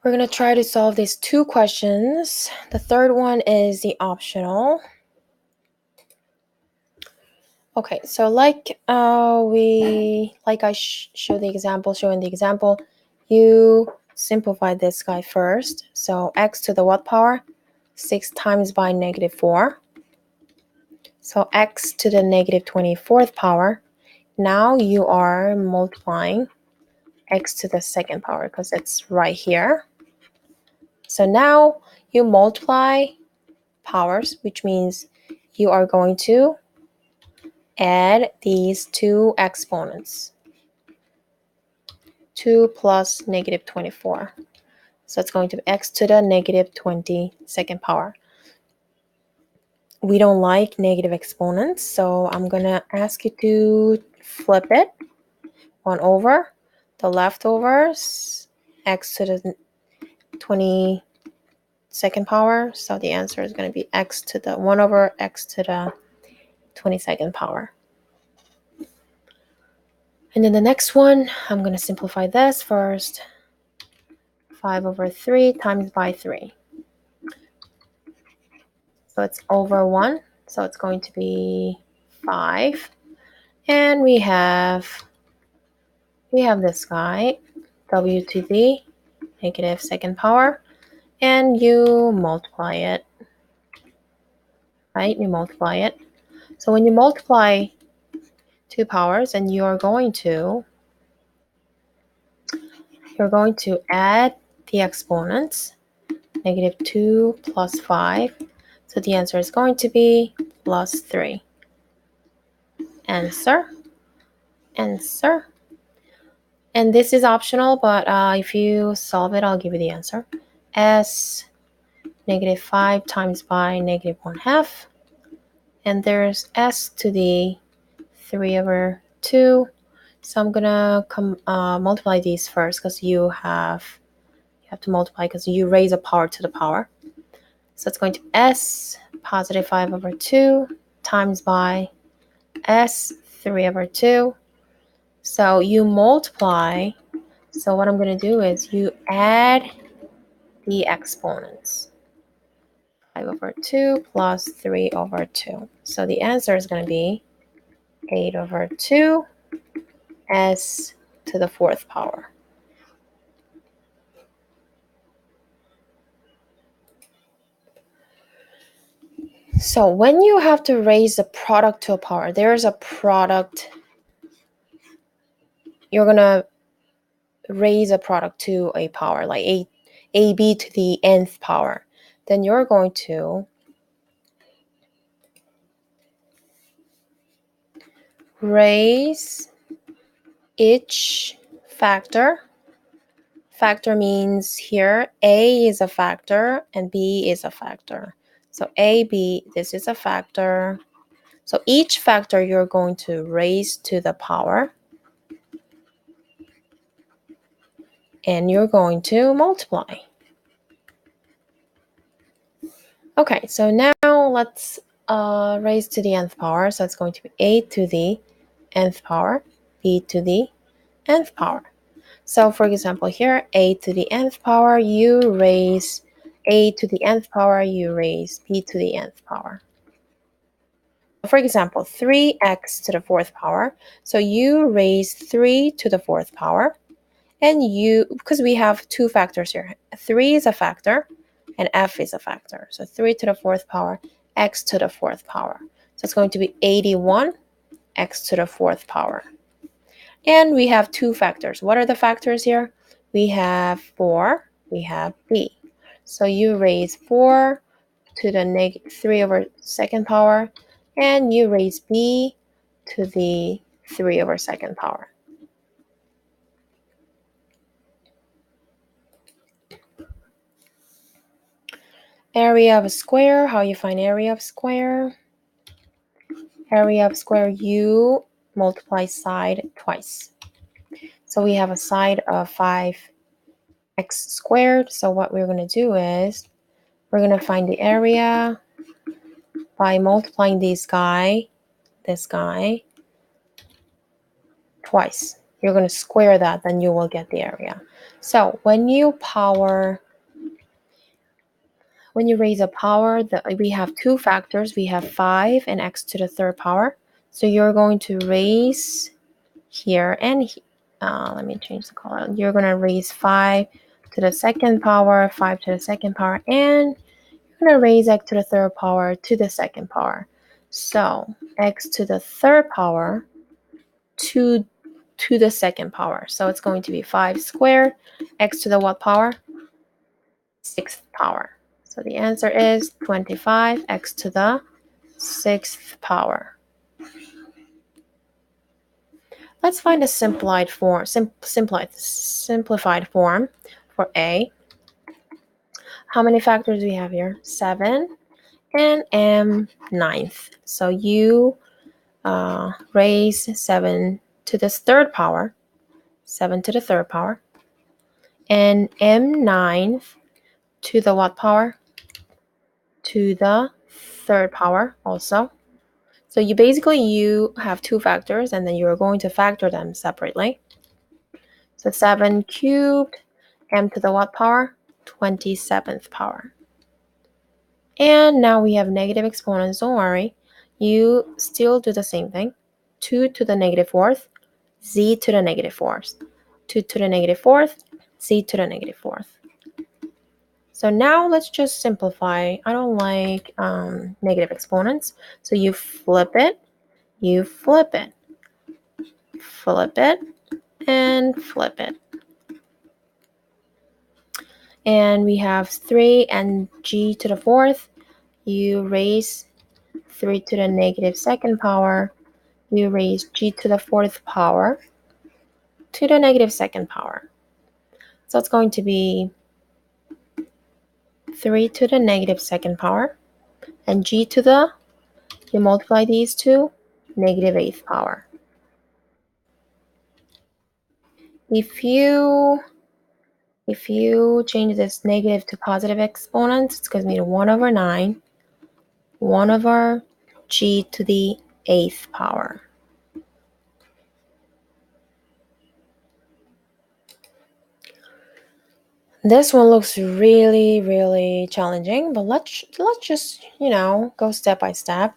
We're going to try to solve these two questions. The third one is the optional. Okay, so like I showed the example, you simplify this guy first. So x to the what power? 6 times by negative 4. So x to the negative 24th power. Now you are multiplying x to the second power because it's right here. So now you multiply powers, which means you are going to add these two exponents. 2 plus negative 24. So it's going to be x to the negative 22nd power. We don't like negative exponents, so I'm going to ask you to flip it 1 over. The leftovers, x to the 22nd power. So the answer is going to be x to the 1 over x to the 22nd power. And then the next one, I'm going to simplify this first. 5 over 3 times by 3. So it's over 1. So it's going to be 5. And we have this guy, w to the negative second power. And you multiply it. Right? You multiply it. So when you multiply two powers, and you're going to add the exponents, negative 2 plus 5. So the answer is going to be plus 3. Answer. And this is optional, but if you solve it, I'll give you the answer. S negative 5 times by negative 1/2. And there's s to the 3 over 2. So I'm gonna multiply these first because you have to multiply because you raise a power to the power. So it's going to be s positive 5 over 2 times by s 3 over 2. So you multiply. So what I'm going to do is you add the exponents. 5 over 2 plus 3 over 2. So the answer is going to be 8 over 2 s to the 4th power. So when you have to raise the product to a power, there's a product. You're going to raise a product to a power, like ab to the nth power. Then you're going to raise each factor. Factor means here a is a factor and b is a factor. So a, b, this is a factor. So each factor you're going to raise to the power. And you're going to multiply. Okay, so now let's raise to the nth power. So it's going to be a to the nth power, b to the nth power. So for example here, a to the nth power, you raise a to the nth power, you raise b to the nth power. For example, 3x to the 4th power. So you raise 3 to the 4th power. And because we have two factors here. 3 is a factor and f is a factor. So 3 to the 4th power, x to the 4th power. So it's going to be 81 x to the 4th power. And we have two factors. What are the factors here? We have 4, we have b. So you raise 4 to the negative 3 over 2nd power, and you raise b to the 3 over 2nd power. Area of a square, how you find area of square? Area of square, you multiply side twice. So we have a side of 5x squared. So what we're going to do is we're going to find the area by multiplying this guy twice. You're going to square that, then you will get the area. So when you raise a power, we have two factors. We have 5 and x to the third power. So you're going to raise here and let me change the color. You're going to raise 5 to the second power, 5 to the second power, and you're going to raise x to the third power to the second power. So x to the third power to the second power. So it's going to be 5 squared, x to the what power? 6th power. So the answer is 25, x to the 6th power. Let's find a simplified form for A. How many factors do we have here? 7 and m ninth. So you raise 7 to the third power, 7 to the third power, and m ninth to the what power? To the third power also. So you have two factors, and then you're going to factor them separately. So 7 cubed, m to the what power? 27th power. And now we have negative exponents. Don't worry. You still do the same thing. 2 to the negative fourth, z to the negative fourth. 2 to the negative fourth, z to the negative fourth. So now let's just simplify. I don't like negative exponents. So you flip it, flip it, and flip it. And we have 3 and g to the fourth. You raise 3 to the negative second power. You raise g to the fourth power to the negative second power. So it's going to be 3 to the negative second power. And g to the, you multiply these two, negative 8th power. If you change this negative to positive exponents, it's going to be 1 over 9, 1 over g to the 8th power. This one looks really, really challenging, but let's just, go step by step.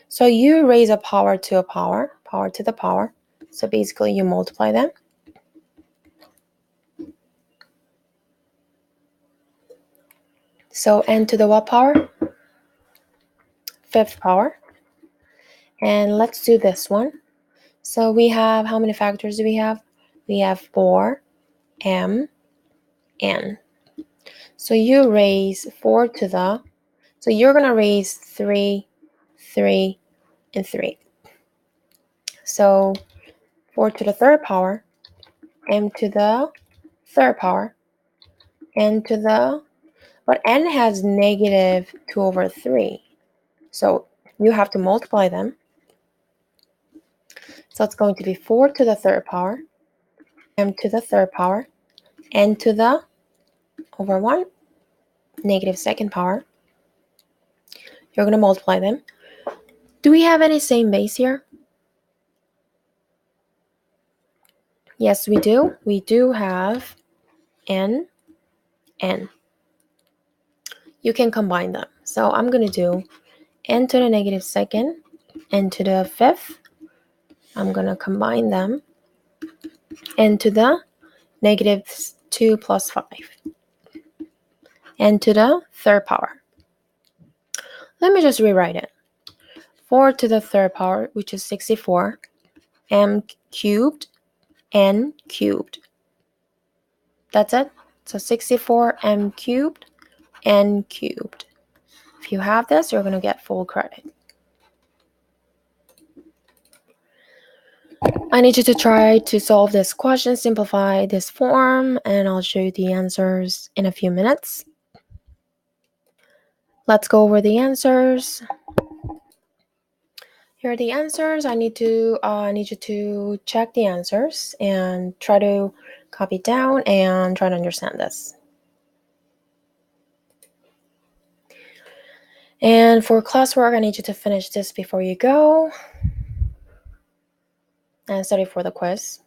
So you raise a power to a power to the power. So basically you multiply them. So n to the what power? 5th power. And let's do this one. So we have, how many factors do we have? We have 4, m, n. So you raise 4 to the, so you're going to raise 3, 3, and 3. So 4 to the third power, m to the third power, n to the, but n has negative 2 over 3. So you have to multiply them. So it's going to be 4 to the third power, m to the third power, n to the over 1, negative second power. You're going to multiply them. Do we have any same base here? Yes, we do. We do have n. You can combine them. So I'm going to do n to the negative second, n to the fifth. I'm going to combine them. N to the negative 2 plus 5. N to the third power. Let me just rewrite it. 4 to the third power, which is 64, m cubed, n cubed. That's it. So 64 m cubed, n cubed. If you have this, you're going to get full credit. I need you to try to solve this question, simplify this form, and I'll show you the answers in a few minutes. Let's go over the answers. Here are the answers. I need you to check the answers and try to copy down and try to understand this. And for classwork, I need you to finish this before you go and study for the quiz.